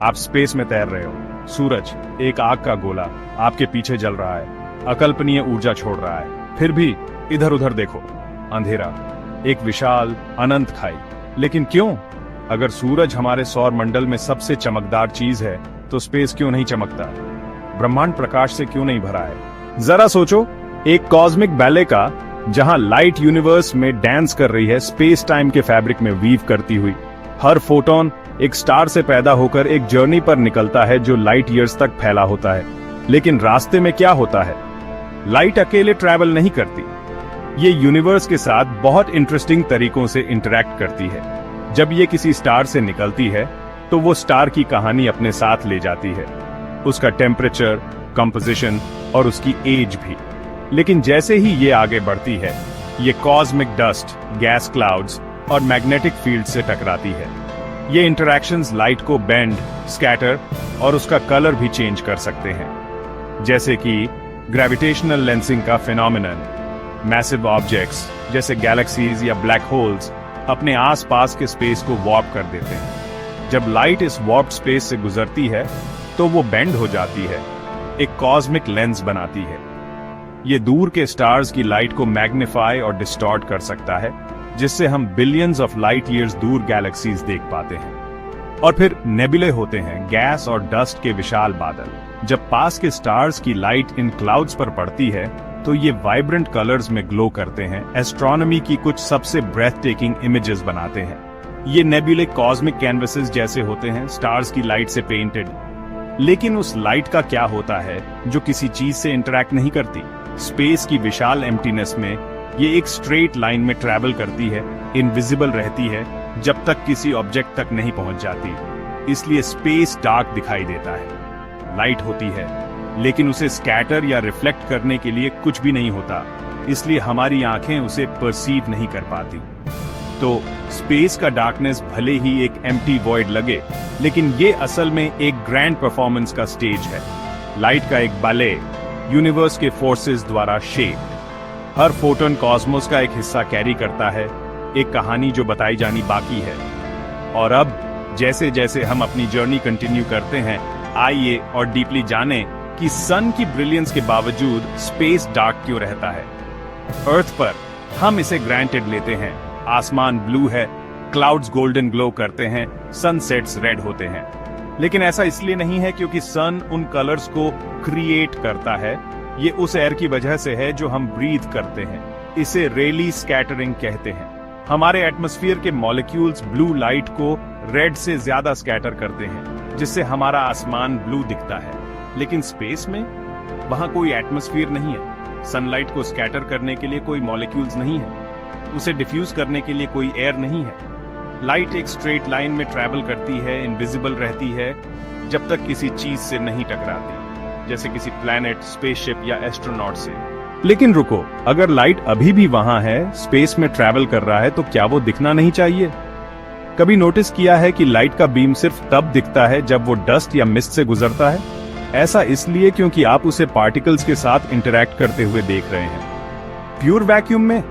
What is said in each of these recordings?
आप स्पेस में तैर रहे हो। सूरज, एक आग का गोला, आपके पीछे जल रहा है, अकल्पनीय ऊर्जा छोड़ रहा है। फिर भी इधर उधर देखो, अंधेरा, एक विशाल अनंत खाई। लेकिन क्यों? अगर सूरज हमारे सौर मंडल में सबसे चमकदार चीज है, तो स्पेस क्यों नहीं चमकता? ब्रह्मांड प्रकाश से क्यों नहीं भरा है? जरा सोचो, एक कॉस्मिक बैले का, जहां लाइट यूनिवर्स में डांस कर रही है, स्पेस टाइम के फैब्रिक में वीव करती हुई। हर फोटोन एक स्टार से पैदा होकर एक जर्नी पर निकलता है जो लाइट ईयर्स तक फैला होता है। लेकिन रास्ते में क्या होता है? लाइट अकेले ट्रैवल नहीं करती, ये यूनिवर्स के साथ बहुत इंटरेस्टिंग तरीकों से इंटरैक्ट करती है। जब ये किसी स्टार से निकलती है, तो वो स्टार की कहानी अपने साथ ले जाती है, उसका टेम्परेचर, कंपोजिशन और उसकी एज भी। लेकिन जैसे ही ये आगे बढ़ती है, ये कॉस्मिक डस्ट, गैस क्लाउड्स और मैग्नेटिक फील्ड से टकराती है। ये इंटरैक्शंस लाइट को बेंड, स्कैटर और उसका कलर भी चेंज कर सकते हैं, जैसे कि ग्रेविटेशनल लेंसिंग का फिनोमिनन। मैसिव ऑब्जेक्ट्स जैसे गैलेक्सीज या ब्लैक होल्स अपने आसपास के स्पेस को वार्प कर देते हैं। जब लाइट इस वार्प स्पेस से गुजरती है, तो वो बेंड हो जाती है, एक कॉस्मिक लेंस बनाती है। ये दूर के स्टार्स की लाइट को मैग्नीफाई और डिस्टॉर्ट कर सकता है, जिससे हम बिलियंस ऑफ लाइट ईयर्स दूर गैलेक्सीज देख पाते हैं। और फिर नेबुले होते हैं, गैस और डस्ट के विशाल बादल। जब पास के स्टार्स की लाइट इन क्लाउड्स पर पड़ती है, तो ये वाइब्रेंट कलर्स में ग्लो करते हैं, एस्ट्रोनॉमी की कुछ सबसे ब्रेथ टेकिंग इमेजेस बनाते हैं। ये नेबुले कॉस्मिक कैनवसेस जैसे होते हैं, स्टार्स की लाइट से पेंटेड। लेकिन उस लाइट का क्या होता है जो किसी चीज से इंटरैक्ट नहीं करती? स्पेस की विशाल एम्प्टीनेस में ये एक स्ट्रेट लाइन में ट्रैवल करती है, इनविजिबल रहती है, जब तक किसी ऑब्जेक्ट तक नहीं पहुंच जाती। इसलिए स्पेस डार्क दिखाई देता है। लाइट होती है, लेकिन उसे स्कैटर या रिफ्लेक्ट करने के लिए कुछ भी नहीं होता, इसलिए हमारी आंखें उसे परसीव नहीं कर पाती। तो स्पेस का डार्कनेस भले ही एक एम्प्टी वॉइड लगे, लेकिन ये असल में एक ग्रैंड परफॉर्मेंस का स्टेज है। लाइट का एक बाले, यूनिवर्स के फोर्सेस द्वारा शेप। हर फोटोन कॉस्मोस का एक हिस्सा कैरी करता है, एक कहानी जो बताई जानी बाकी है। और अब जैसे जैसे हम अपनी जर्नी कंटिन्यू करते हैं, आइए और डीपली जानें कि सन की ब्रिलियंस के बावजूद स्पेस डार्क क्यों रहता है। अर्थ पर हम इसे ग्रांटेड लेते हैं, आसमान ब्लू है, क्लाउड्स गोल्डन ग्लो करते हैं, सनसेट्स रेड होते हैं। लेकिन ऐसा इसलिए नहीं है क्योंकि सन उन कलर्स को क्रिएट करता है, ये उस एयर की वजह से है जो हम ब्रीथ करते हैं। इसे रेली स्कैटरिंग कहते हैं। हमारे एटमॉस्फेयर के मॉलिक्यूल्स ब्लू लाइट को रेड से ज्यादा स्कैटर करते हैं, जिससे हमारा आसमान ब्लू दिखता है। लेकिन स्पेस में वहां कोई एटमॉस्फेयर नहीं है, सनलाइट को स्कैटर करने के लिए कोई मॉलिक्यूल्स नहीं है, उसे डिफ्यूज करने के लिए कोई एयर नहीं है। लाइट एक स्ट्रेट लाइन में ट्रैवल करती है, इनविजिबल रहती है, जब तक किसी चीज से नहीं टकराती, जैसे किसी प्लैनेट, स्पेसशिप या एस्ट्रोनॉट से। लेकिन रुको, अगर लाइट अभी भी वहां है, स्पेस में ट्रैवल कर रहा है, तो क्या वो दिखना नहीं चाहिए? कभी नोटिस किया है कि लाइट का बीम सिर्फ तब दिखता है जब वो डस्ट या मिस्ट से गुजरता है? ऐसा इसलिए क्योंकि आप उसे पार्टिकल्स के साथ इंटरैक्ट करते हुए देख रहे हैं। प्योर वैक्यूम में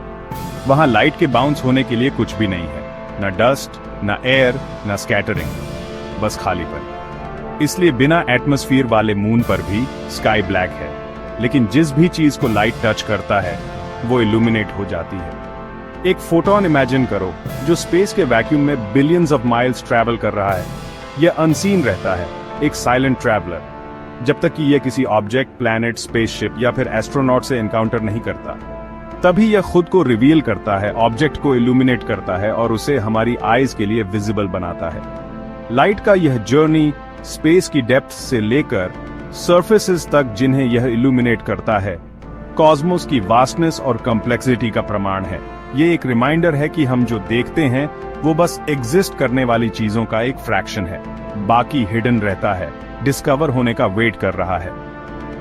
वहां लाइट के बाउंस होने के लिए कुछ भी नहीं है, न डस्ट, न एयर, न स्कैटरिंग, बस खालीपन। इसलिए बिना एटमॉस्फेयर वाले मून पर भी स्काई ब्लैक है, लेकिन जिस भी चीज को लाइट टच करता है, वो इल्यूमिनेट हो जाती है। एक फोटोन इमेजिन करो जो स्पेस के वैक्यूम में बिलियंस ऑफ माइल्स ट्रैवल कर रहा है। यह अनसीन रहता है, एक साइलेंट ट्रैवलर, जब तक कि यह किसी ऑब्जेक्ट, प्लैनेट, स्पेसशिप या फिर एस्ट्रोनॉट से एनकाउंटर नहीं करता। तभी यह खुद को रिवील करता है, ऑब्जेक्ट को इल्यूमिनेट करता है और उसे हमारी आईज के लिए विजिबल बनाता है। लाइट का यह जर्नी स्पेस की डेप्थ से लेकर सरफेसेस तक जिन्हें यह इल्यूमिनेट करता है, कॉस्मोस की वास्टनेस और कॉम्प्लेक्सिटी का प्रमाण है। ये एक रिमाइंडर है कि हम जो देखते हैं वो बस एग्जिस्ट करने वाली चीजों का एक फ्रैक्शन है, बाकी हिडन रहता है, डिस्कवर होने का वेट कर रहा है।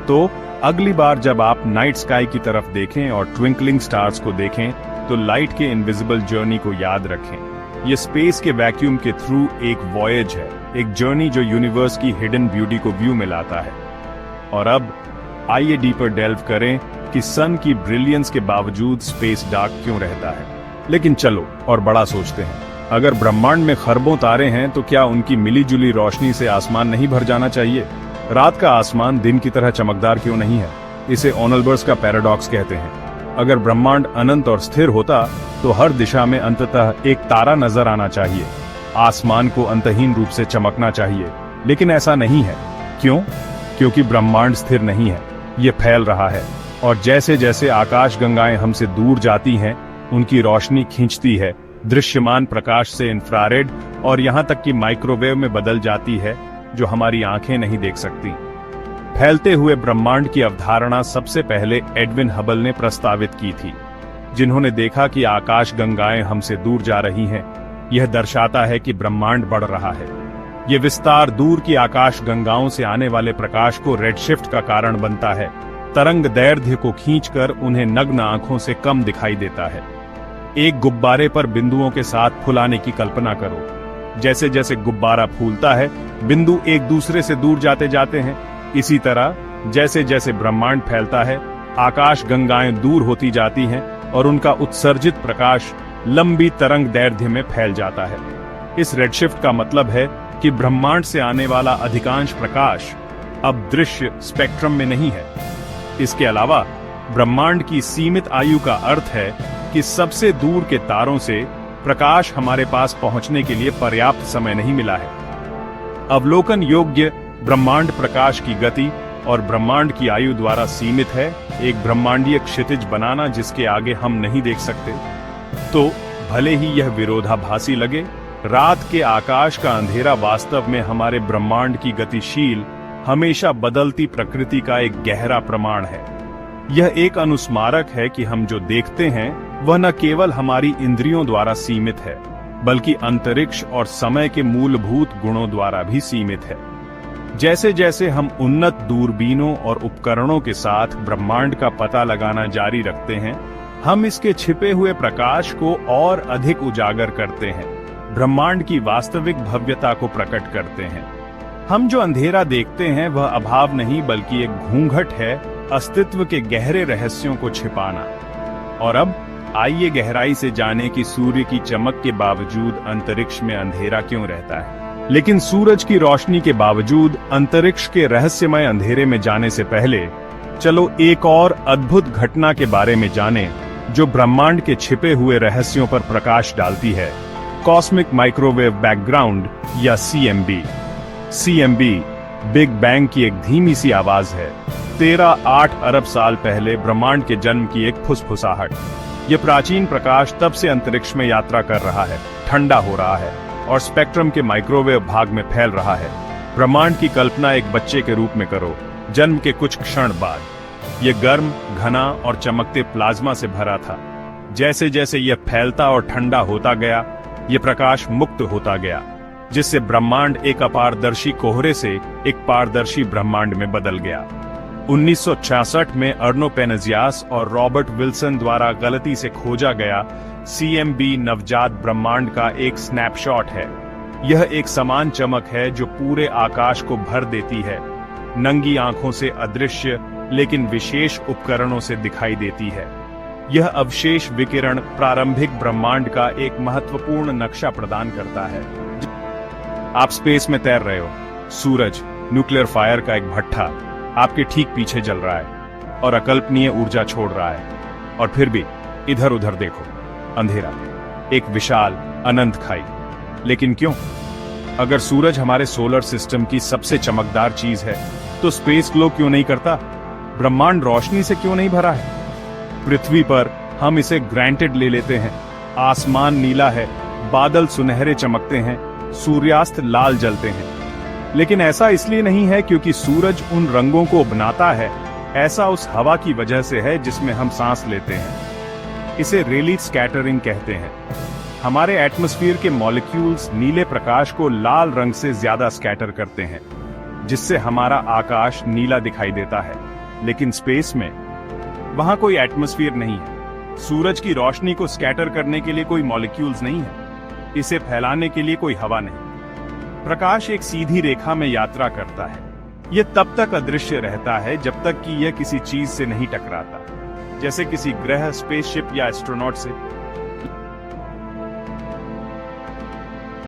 तो अगली बार जब आप नाइट स्काई की तरफ देखें और ट्विंकलिंग स्टार्स को देखें, तो लाइट के इनविजिबल जर्नी को याद रखें। ये स्पेस के वैक्यूम के थ्रू एक वॉयज है, एक जर्नी जो यूनिवर्स की हिडन ब्यूटी को व्यू में लाता है। और अब आइए डीपर डेल्व करें कि सन की ब्रिलियंस के बावजूद स्पेस डार्क क्यों रहता है। लेकिन चलो और बड़ा सोचते हैं। अगर ब्रह्मांड में खरबों तारे हैं तो क्या उनकी मिलीजुली रोशनी से आसमान नहीं भर जाना चाहिए? रात का आसमान दिन की तरह चमकदार क्यों नहीं है? इसे ओनलबर्स का पैराडॉक्स कहते हैं। अगर ब्रह्मांड अनंत और स्थिर होता तो हर दिशा में अंततः एक तारा नजर आना चाहिए, आसमान को अंतहीन रूप से चमकना चाहिए। लेकिन ऐसा नहीं है। क्यों? क्योंकि ब्रह्मांड स्थिर नहीं है, ये फैल रहा है। और जैसे जैसे आकाश गंगाएं हमसे दूर जाती हैं, उनकी रोशनी खींचती है, दृश्यमान प्रकाश से इंफ्रारेड और यहाँ तक कि माइक्रोवेव में बदल जाती है, जो हमारी आंखें नहीं देख सकती। फैलते हुए ब्रह्मांड की अवधारणा सबसे पहले एडविन हबल ने प्रस्तावित की थी, जिन्होंने देखा कि आकाश गंगाएं हमसे दूर जा रही हैं। यह दर्शाता है कि ब्रह्मांड बढ़ रहा है। यह विस्तार दूर की आकाश गंगाओं से आने वाले प्रकाश को रेडशिफ्ट का कारण बनता है। तरंग दैर्ध्य को खींचकर उन्हें नग्न आंखों से कम दिखाई देता है। एक गुब्बारे पर बिंदुओं के साथ फुलाने की कल्पना करो। जैसे जैसे गुब्बारा फूलता है, बिंदु एक दूसरे से दूर जाते जाते हैं। इसी तरह जैसे जैसे ब्रह्मांड फैलता है, आकाश गंगाएं दूर होती जाती हैं और उनका उत्सर्जित प्रकाश लंबी तरंग दैर्ध्य में फैल जाता है। इस रेडशिफ्ट का मतलब है कि ब्रह्मांड से आने वाला अधिकांश प्रकाश अब दृश्य स्पेक्ट्रम में नहीं है। इसके अलावा ब्रह्मांड की सीमित आयु का अर्थ है कि सबसे दूर के तारों से प्रकाश हमारे पास पहुंचने के लिए पर्याप्त समय नहीं मिला है। अवलोकन योग्य ब्रह्मांड प्रकाश की गति और ब्रह्मांड की आयु द्वारा सीमित है। एक ब्रह्मांडीय क्षितिज बनाना जिसके आगे हम नहीं देख सकते। तो भले ही यह विरोधाभासी लगे, रात के आकाश का अंधेरा वास्तव में हमारे ब्रह्मांड की गतिशील, हमेशा बदलती प्रकृति का एक गहरा प्रमाण है। यह एक अनुस्मारक है कि हम जो देखते हैं वह न केवल हमारी इंद्रियों द्वारा सीमित है, बल्कि अंतरिक्ष और समय के मूलभूत गुणों द्वारा भी सीमित है। जैसे जैसे हम उन्नत दूरबीनों और उपकरणों के साथ ब्रह्मांड का पता लगाना जारी रखते हैं, हम इसके छिपे हुए प्रकाश को और अधिक उजागर करते हैं, ब्रह्मांड की वास्तविक भव्यता को प्रकट करते हैं। हम जो अंधेरा देखते हैं वह अभाव नहीं, बल्कि एक घूंघट है, अस्तित्व के गहरे रहस्यों को छिपाना। और अब आइए गहराई से जाने कि सूर्य की चमक के बावजूद अंतरिक्ष में अंधेरा क्यों रहता है। लेकिन सूरज की रोशनी के बावजूद अंतरिक्ष के रहस्यमय अंधेरे में जाने से पहले चलो एक और अद्भुत घटना के बारे में जानें, जो ब्रह्मांड के छिपे हुए रहस्यों पर प्रकाश डालती है। कॉस्मिक माइक्रोवेव बैकग्राउंड या CMB। CMB बिग बैंग की एक धीमी सी आवाज है। 13.8 अरब साल पहले ब्रह्मांड के जन्म की एक फुसफुसाहट। यह प्राचीन प्रकाश तब से अंतरिक्ष में यात्रा कर रहा है, ठंडा हो रहा है और स्पेक्ट्रम के माइक्रोवेव भाग में फैल रहा है। ब्रह्मांड की कल्पना एक बच्चे के रूप में करो। जन्म के कुछ क्षण बाद यह गर्म, घना और चमकते प्लाज्मा से भरा था। जैसे जैसे यह फैलता और ठंडा होता गया, यह प्रकाश मुक्त होता गया, जिससे ब्रह्मांड एक अपारदर्शी कोहरे से एक पारदर्शी ब्रह्मांड में बदल गया। 1966 में अर्नो पेनजियास और रॉबर्ट विल्सन द्वारा गलती से खोजा गया CMB नवजात ब्रह्मांड का एक स्नैपशॉट है। यह एक समान चमक है जो पूरे आकाश को भर देती है, नंगी आंखों से अदृश्य लेकिन विशेष उपकरणों से दिखाई देती है। यह अवशेष विकिरण प्रारंभिक ब्रह्मांड का एक महत्वपूर्ण नक्शा प्रदान करता है। आप स्पेस में तैर रहे हो, सूरज न्यूक्लियर फायर का एक भट्ठा आपके ठीक पीछे जल रहा है और अकल्पनीय ऊर्जा छोड़ रहा है। और फिर भी इधर उधर देखो, अंधेरा, एक विशाल अनंत खाई। लेकिन क्यों? अगर सूरज हमारे सोलर सिस्टम की सबसे चमकदार चीज है, तो स्पेस ग्लो क्यों नहीं करता? ब्रह्मांड रोशनी से क्यों नहीं भरा है? पृथ्वी पर हम इसे ग्रांटेड ले लेते हैं। आसमान नीला है, बादल सुनहरे चमकते हैं, सूर्यास्त लाल जलते हैं। लेकिन ऐसा इसलिए नहीं है क्योंकि सूरज उन रंगों को बनाता है, ऐसा उस हवा की वजह से है जिसमें हम सांस लेते हैं। इसे रेली स्कैटरिंग कहते हैं। हमारे एटमॉस्फेयर के मॉलिक्यूल्स नीले प्रकाश को लाल रंग से ज्यादा स्कैटर करते हैं, जिससे हमारा आकाश नीला दिखाई देता है। लेकिन स्पेस में वहां कोई एटमॉस्फेयर नहीं है। सूरज की रोशनी को स्कैटर करने के लिए कोई मॉलिक्यूल्स नहीं है, इसे फैलाने के लिए कोई हवा नहीं। प्रकाश एक सीधी रेखा में यात्रा करता है। यह तब तक अदृश्य रहता है जब तक कि यह किसी चीज से नहीं टकराता, जैसे किसी ग्रह, स्पेसशिप या एस्ट्रोनॉट से।